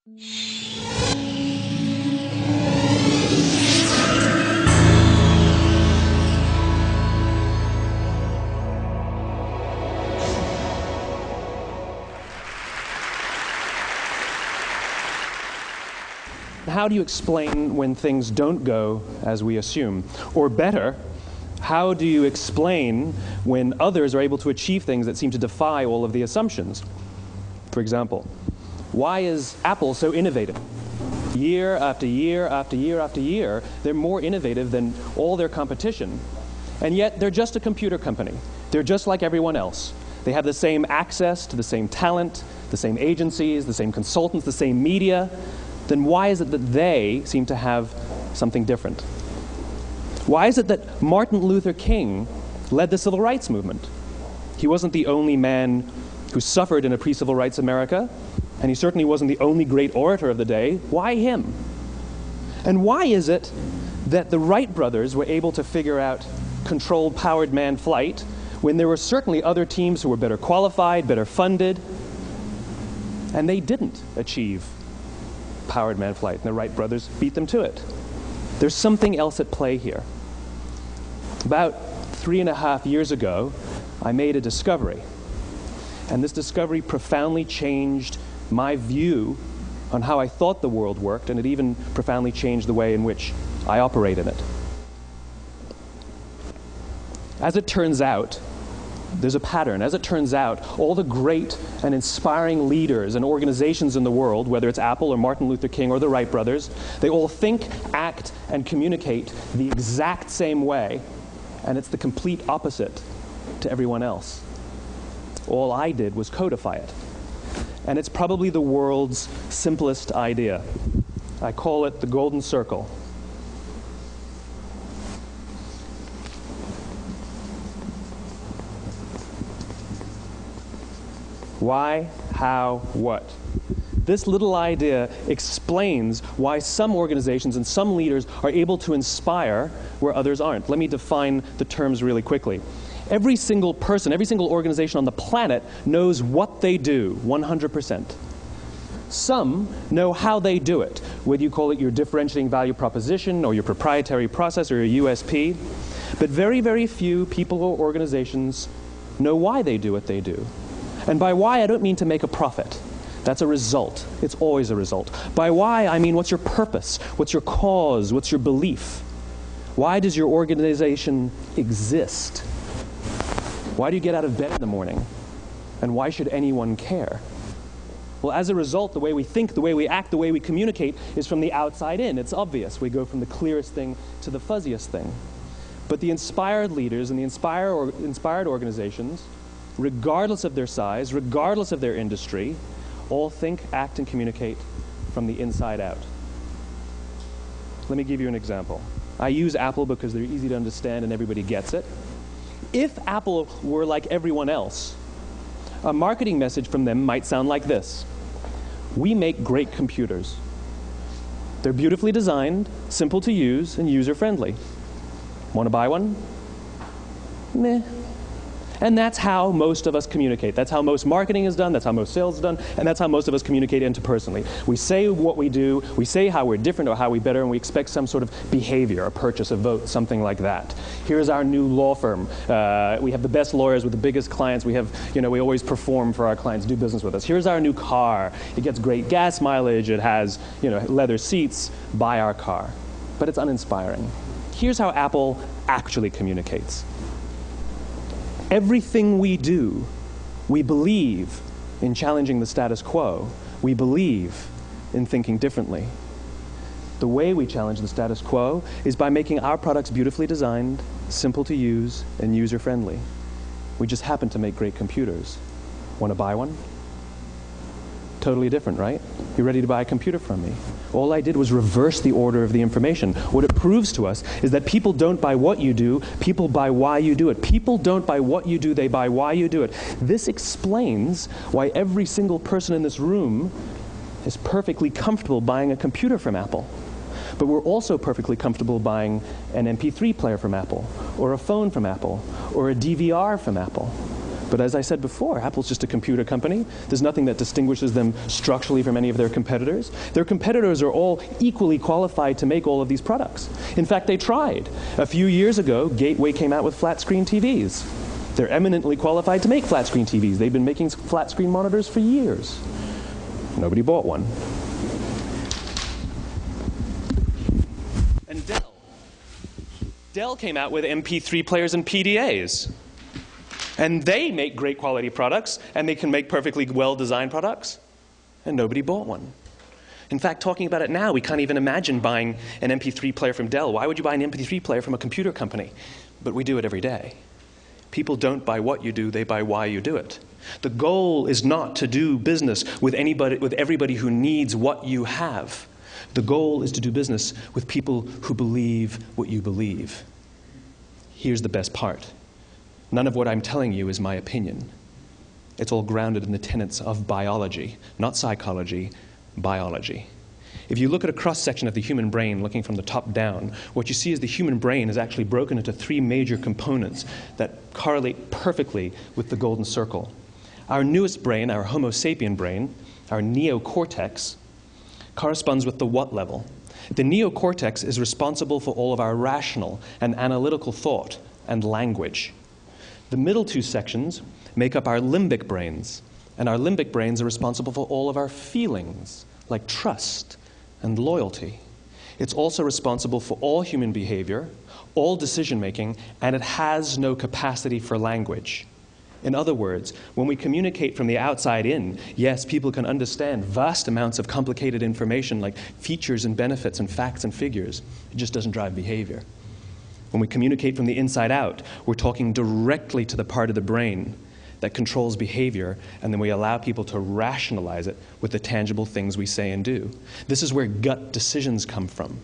How do you explain when things don't go as we assume? Or better, how do you explain when others are able to achieve things that seem to defy all of the assumptions? For example, why is Apple so innovative? Year after year after year after year, they're more innovative than all their competition. And yet, they're just a computer company. They're just like everyone else. They have the same access to the same talent, the same agencies, the same consultants, the same media. Then why is it that they seem to have something different? Why is it that Martin Luther King led the civil rights movement? He wasn't the only man who suffered in a pre-civil rights America, and he certainly wasn't the only great orator of the day. Why him? And why is it that the Wright brothers were able to figure out controlled powered manned flight when there were certainly other teams who were better qualified, better funded, and they didn't achieve powered manned flight, and the Wright brothers beat them to it? There's something else at play here. About 3.5 years ago, I made a discovery, and this discovery profoundly changed my view on how I thought the world worked, and it even profoundly changed the way in which I operate in it. As it turns out, there's a pattern. As it turns out, all the great and inspiring leaders and organizations in the world, whether it's Apple or Martin Luther King or the Wright brothers, they all think, act, and communicate the exact same way, and it's the complete opposite to everyone else. All I did was codify it. And it's probably the world's simplest idea. I call it the golden circle. Why, how, what? This little idea explains why some organizations and some leaders are able to inspire where others aren't. Let me define the terms really quickly. Every single person, every single organization on the planet knows what they do, 100%. Some know how they do it, whether you call it your differentiating value proposition or your proprietary process or your USP. But very, very few people or organizations know why they do what they do. And by why, I don't mean to make a profit. That's a result. It's always a result. By why, I mean what's your purpose? What's your cause? What's your belief? Why does your organization exist? Why do you get out of bed in the morning? And why should anyone care? Well, as a result, the way we think, the way we act, the way we communicate is from the outside in. It's obvious. We go from the clearest thing to the fuzziest thing. But the inspired leaders and the inspired organizations, regardless of their size, regardless of their industry, all think, act, and communicate from the inside out. Let me give you an example. I use Apple because they're easy to understand and everybody gets it. If Apple were like everyone else, a marketing message from them might sound like this. We make great computers. They're beautifully designed, simple to use, and user-friendly. Want to buy one? Meh. And that's how most of us communicate. That's how most marketing is done, that's how most sales is done, and that's how most of us communicate interpersonally. We say what we do, we say how we're different or how we're better, and we expect some sort of behavior, a purchase, a vote, something like that. Here's our new law firm. We have the best lawyers with the biggest clients. We have, we always perform for our clients, do business with us. Here's our new car. It gets great gas mileage. It has, leather seats. Buy our car. But it's uninspiring. Here's how Apple actually communicates. Everything we do, we believe in challenging the status quo. We believe in thinking differently. The way we challenge the status quo is by making our products beautifully designed, simple to use, and user-friendly. We just happen to make great computers. Want to buy one? Totally different, right? You're ready to buy a computer from me. All I did was reverse the order of the information. What it proves to us is that people don't buy what you do, people buy why you do it. People don't buy what you do, they buy why you do it. This explains why every single person in this room is perfectly comfortable buying a computer from Apple. But we're also perfectly comfortable buying an MP3 player from Apple, or a phone from Apple, or a DVR from Apple. But as I said before, Apple's just a computer company. There's nothing that distinguishes them structurally from any of their competitors. Their competitors are all equally qualified to make all of these products. In fact, they tried. A few years ago, Gateway came out with flat-screen TVs. They're eminently qualified to make flat-screen TVs. They've been making flat-screen monitors for years. Nobody bought one. And Dell came out with MP3 players and PDAs. And they make great quality products, and they can make perfectly well-designed products, and nobody bought one. In fact, talking about it now, we can't even imagine buying an MP3 player from Dell. Why would you buy an MP3 player from a computer company? But we do it every day. People don't buy what you do, they buy why you do it. The goal is not to do business with everybody who needs what you have. The goal is to do business with people who believe what you believe. Here's the best part. None of what I'm telling you is my opinion. It's all grounded in the tenets of biology, not psychology, biology. If you look at a cross-section of the human brain, looking from the top down, what you see is the human brain is actually broken into three major components that correlate perfectly with the golden circle. Our newest brain, our Homo sapien brain, our neocortex, corresponds with the what level. The neocortex is responsible for all of our rational and analytical thought and language. The middle two sections make up our limbic brains, and our limbic brains are responsible for all of our feelings, like trust and loyalty. It's also responsible for all human behavior, all decision-making, and it has no capacity for language. In other words, when we communicate from the outside in, yes, people can understand vast amounts of complicated information like features and benefits and facts and figures. It just doesn't drive behavior. When we communicate from the inside out, we're talking directly to the part of the brain that controls behavior, and then we allow people to rationalize it with the tangible things we say and do. This is where gut decisions come from.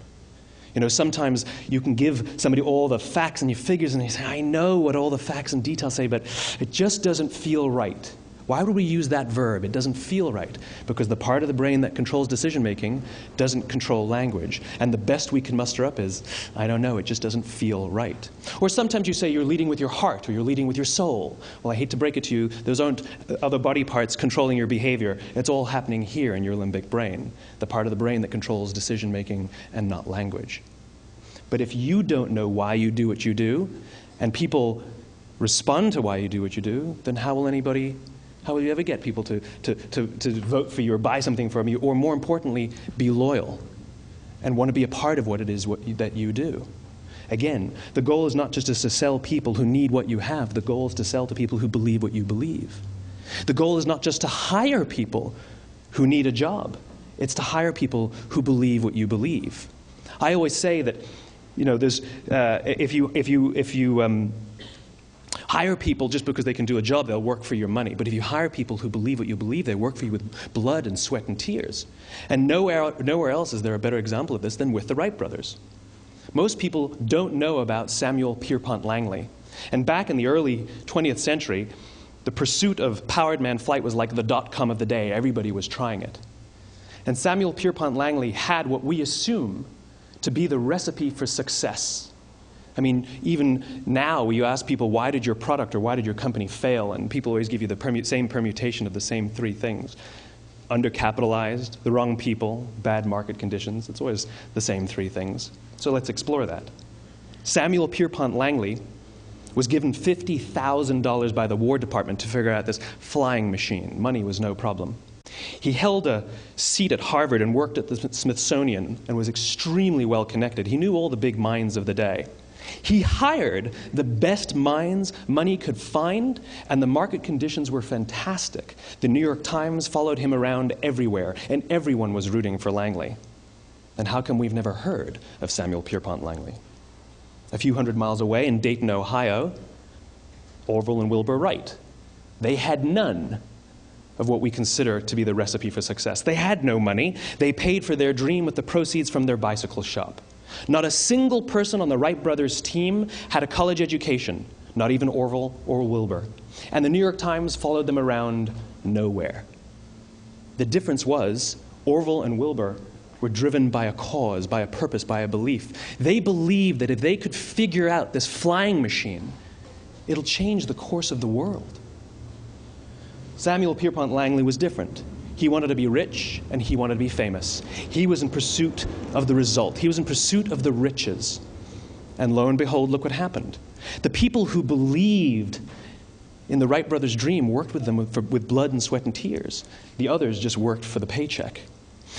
You know, sometimes you can give somebody all the facts and your figures, and they say, I know what all the facts and details say, but it just doesn't feel right. Why would we use that verb? It doesn't feel right. Because the part of the brain that controls decision-making doesn't control language. And the best we can muster up is, I don't know, it just doesn't feel right. Or sometimes you say you're leading with your heart or you're leading with your soul. Well, I hate to break it to you, those aren't other body parts controlling your behavior. It's all happening here in your limbic brain, the part of the brain that controls decision-making and not language. But if you don't know why you do what you do, and people respond to why you do what you do, then how will you ever get people to vote for you or buy something from you, or more importantly, be loyal and want to be a part of what it is that you do? Again, the goal is not just to sell people who need what you have. The goal is to sell to people who believe what you believe. The goal is not just to hire people who need a job. It's to hire people who believe what you believe. I always say that, you know, there's if you hire people just because they can do a job, they'll work for your money. But if you hire people who believe what you believe, they work for you with blood and sweat and tears. And nowhere else is there a better example of this than with the Wright Brothers. Most people don't know about Samuel Pierpont Langley. And back in the early 20th century, the pursuit of powered man flight was like the dot-com of the day. Everybody was trying it. And Samuel Pierpont Langley had what we assume to be the recipe for success. I mean, even now, you ask people, why did your product or why did your company fail? And people always give you the same permutation of the same three things. Undercapitalized, the wrong people, bad market conditions. It's always the same three things. So let's explore that. Samuel Pierpont Langley was given $50,000 by the War Department to figure out this flying machine. Money was no problem. He held a seat at Harvard and worked at the Smithsonian and was extremely well connected. He knew all the big minds of the day. He hired the best minds money could find, and the market conditions were fantastic. The New York Times followed him around everywhere, and everyone was rooting for Langley. And how come we've never heard of Samuel Pierpont Langley? A few hundred miles away in Dayton, Ohio, Orville and Wilbur Wright. They had none of what we consider to be the recipe for success. They had no money. They paid for their dream with the proceeds from their bicycle shop. Not a single person on the Wright Brothers team had a college education, not even Orville or Wilbur. And the New York Times followed them around nowhere. The difference was Orville and Wilbur were driven by a cause, by a purpose, by a belief. They believed that if they could figure out this flying machine, it'll change the course of the world. Samuel Pierpont Langley was different. He wanted to be rich, and he wanted to be famous. He was in pursuit of the result. He was in pursuit of the riches. And lo and behold, look what happened. The people who believed in the Wright Brothers' dream worked with them with blood and sweat and tears. The others just worked for the paycheck.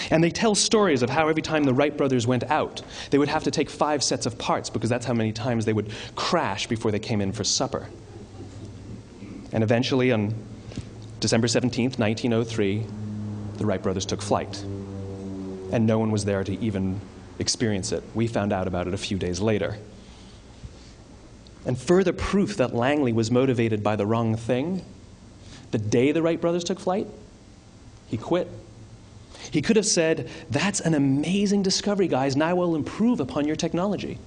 And they tell stories of how every time the Wright brothers went out, they would have to take 5 sets of parts because that's how many times they would crash before they came in for supper. And eventually, on December 17th, 1903, the Wright brothers took flight. And no one was there to even experience it. We found out about it a few days later. And further proof that Langley was motivated by the wrong thing, the day the Wright brothers took flight, he quit. He could have said, "That's an amazing discovery, guys. Now we'll improve upon your technology."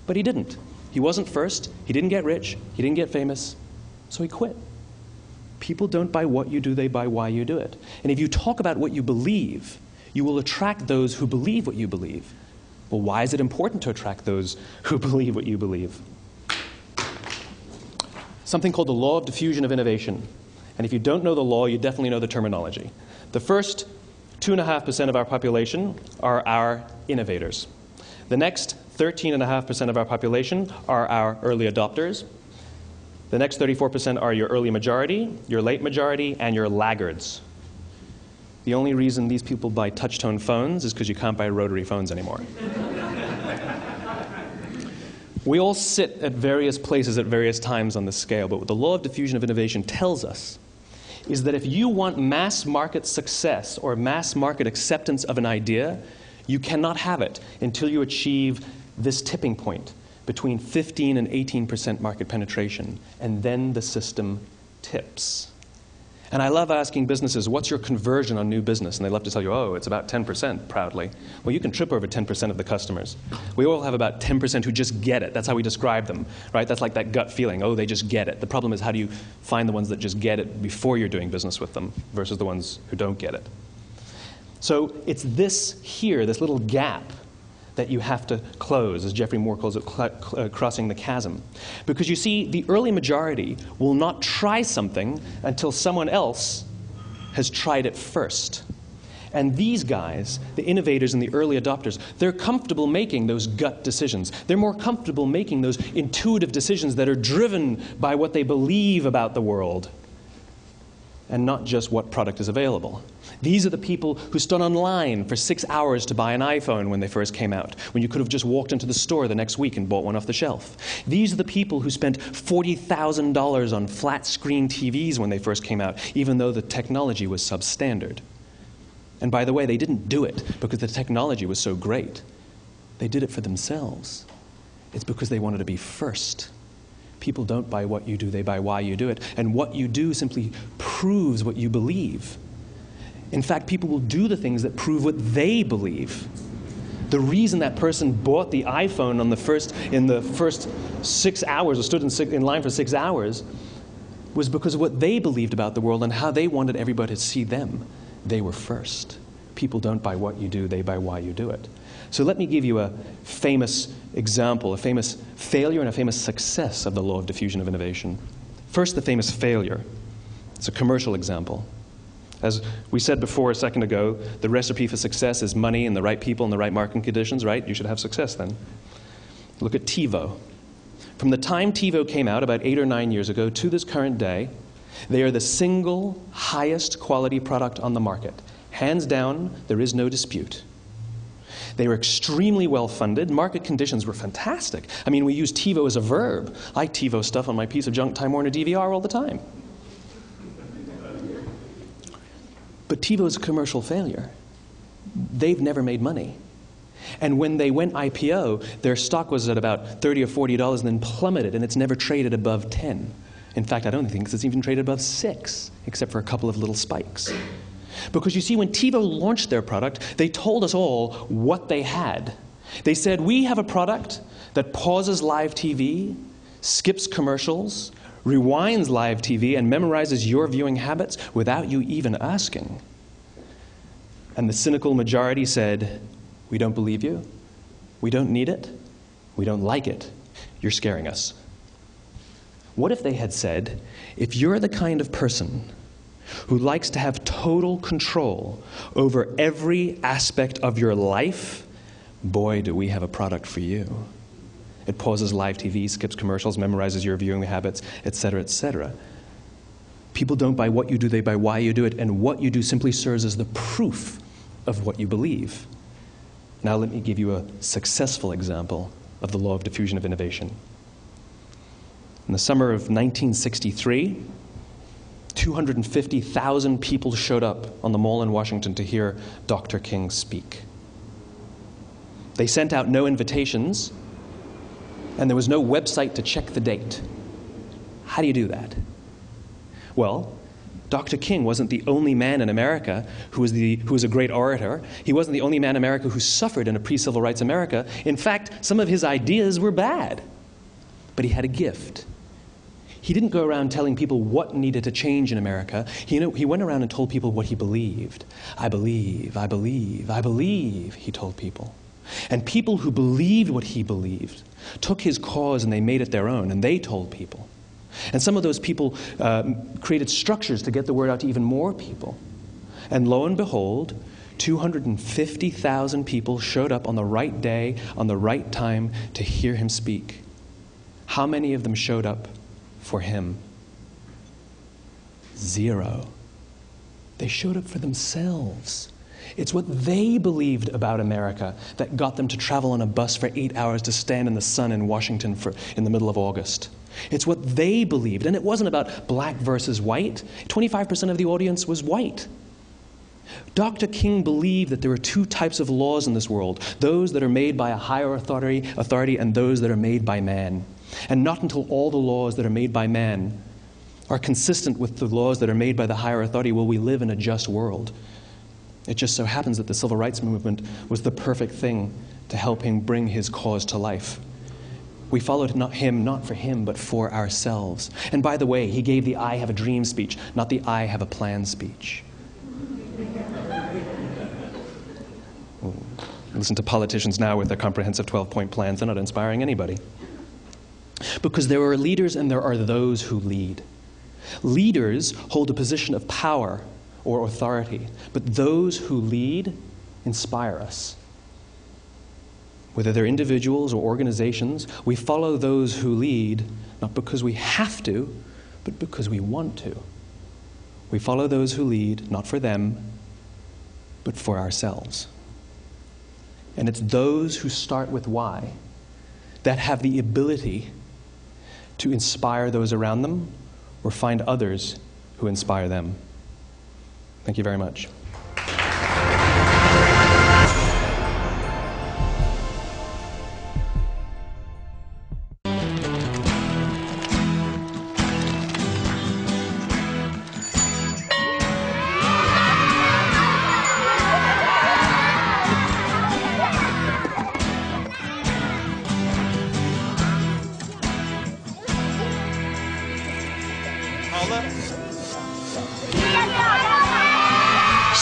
But he didn't. He wasn't first. He didn't get rich. He didn't get famous. So he quit. People don't buy what you do, they buy why you do it. And if you talk about what you believe, you will attract those who believe what you believe. Well, why is it important to attract those who believe what you believe? Something called the law of diffusion of innovation. And if you don't know the law, you definitely know the terminology. The first 2.5% of our population are our innovators. The next 13.5% of our population are our early adopters. The next 34% are your early majority, your late majority, and your laggards. The only reason these people buy touch-tone phones is because you can't buy rotary phones anymore. We all sit at various places at various times on the scale, but what the law of diffusion of innovation tells us is that if you want mass market success or mass market acceptance of an idea, you cannot have it until you achieve this tipping point between 15 and 18% market penetration, and then the system tips. And I love asking businesses, what's your conversion on new business? And they love to tell you, oh, it's about 10%, proudly. Well, you can trip over 10% of the customers. We all have about 10% who just get it. That's how we describe them, right? That's like that gut feeling, oh, they just get it. The problem is, how do you find the ones that just get it before you're doing business with them versus the ones who don't get it? So it's this here, this little gap, that you have to close, as Geoffrey Moore calls it, crossing the chasm. Because you see, the early majority will not try something until someone else has tried it first. And these guys, the innovators and the early adopters, they're comfortable making those gut decisions. They're more comfortable making those intuitive decisions that are driven by what they believe about the world, and not just what product is available. These are the people who stood online for 6 hours to buy an iPhone when they first came out, when you could have just walked into the store the next week and bought one off the shelf. These are the people who spent $40,000 on flat-screen TVs when they first came out, even though the technology was substandard. And by the way, they didn't do it because the technology was so great. They did it for themselves. It's because they wanted to be first. People don't buy what you do, they buy why you do it. And what you do simply proves what you believe. In fact, people will do the things that prove what they believe. The reason that person bought the iPhone in the first 6 hours, or stood in line for 6 hours, was because of what they believed about the world and how they wanted everybody to see them. They were first. People don't buy what you do, they buy why you do it. So let me give you a famous example, a famous failure and a famous success of the law of diffusion of innovation. First, the famous failure. It's a commercial example. As we said before a second ago, the recipe for success is money and the right people and the right marketing conditions, right? You should have success then. Look at Tivo. From the time Tivo came out about 8 or 9 years ago to this current day, they are the single highest quality product on the market. Hands down, there is no dispute. They were extremely well funded. Market conditions were fantastic. I mean, we use Tivo as a verb. I Tivo stuff on my piece of junk Time Warner DVR all the time. But Tivo is a commercial failure. They've never made money. And when they went IPO, their stock was at about $30 or $40 and then plummeted, and it's never traded above 10. In fact, I don't think it's even traded above 6, except for a couple of little spikes. Because you see, when Tivo launched their product, they told us all what they had. They said, we have a product that pauses live TV, skips commercials, rewinds live TV, and memorizes your viewing habits without you even asking. And the cynical majority said, we don't believe you, we don't need it, we don't like it, you're scaring us. What if they had said, if you're the kind of person who likes to have total control over every aspect of your life, boy, do we have a product for you. It pauses live TV, skips commercials, memorizes your viewing habits, etc., etc. People don't buy what you do, they buy why you do it, and what you do simply serves as the proof of what you believe. Now let me give you a successful example of the law of diffusion of innovation. In the summer of 1963, 250,000 people showed up on the Mall in Washington to hear Dr. King speak. They sent out no invitations, and there was no website to check the date. How do you do that? Well, Dr. King wasn't the only man in America who was a great orator. He wasn't the only man in America who suffered in a pre-civil rights America. In fact, some of his ideas were bad. But he had a gift. He didn't go around telling people what needed to change in America. He went around and told people what he believed. I believe, I believe, I believe, he told people. And people who believed what he believed took his cause and they made it their own, and they told people. And some of those people created structures to get the word out to even more people. And lo and behold, 250,000 people showed up on the right day, on the right time to hear him speak. How many of them showed up for him? 0. They showed up for themselves. It's what they believed about America that got them to travel on a bus for 8 hours to stand in the sun in Washington in the middle of August. It's what they believed. And it wasn't about black versus white. 25% of the audience was white. Dr. King believed that there are 2 types of laws in this world, those that are made by a higher authority and those that are made by man. And not until all the laws that are made by man are consistent with the laws that are made by the higher authority will we live in a just world. It just so happens that the civil rights movement was the perfect thing to help him bring his cause to life. We followed him not for him, but for ourselves. And by the way, he gave the I have a dream speech, not the I have a plan speech. Listen to politicians now with their comprehensive 12-point plans. They're not inspiring anybody. Because there are leaders and there are those who lead. Leaders hold a position of power or authority, but those who lead inspire us. Whether they're individuals or organizations, we follow those who lead not because we have to, but because we want to. We follow those who lead not for them, but for ourselves. And it's those who start with why that have the ability to inspire those around them or find others who inspire them. Thank you very much.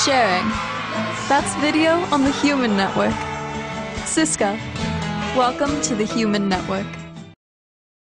Sharing. That's video on the Human Network. Siska, welcome to the Human Network.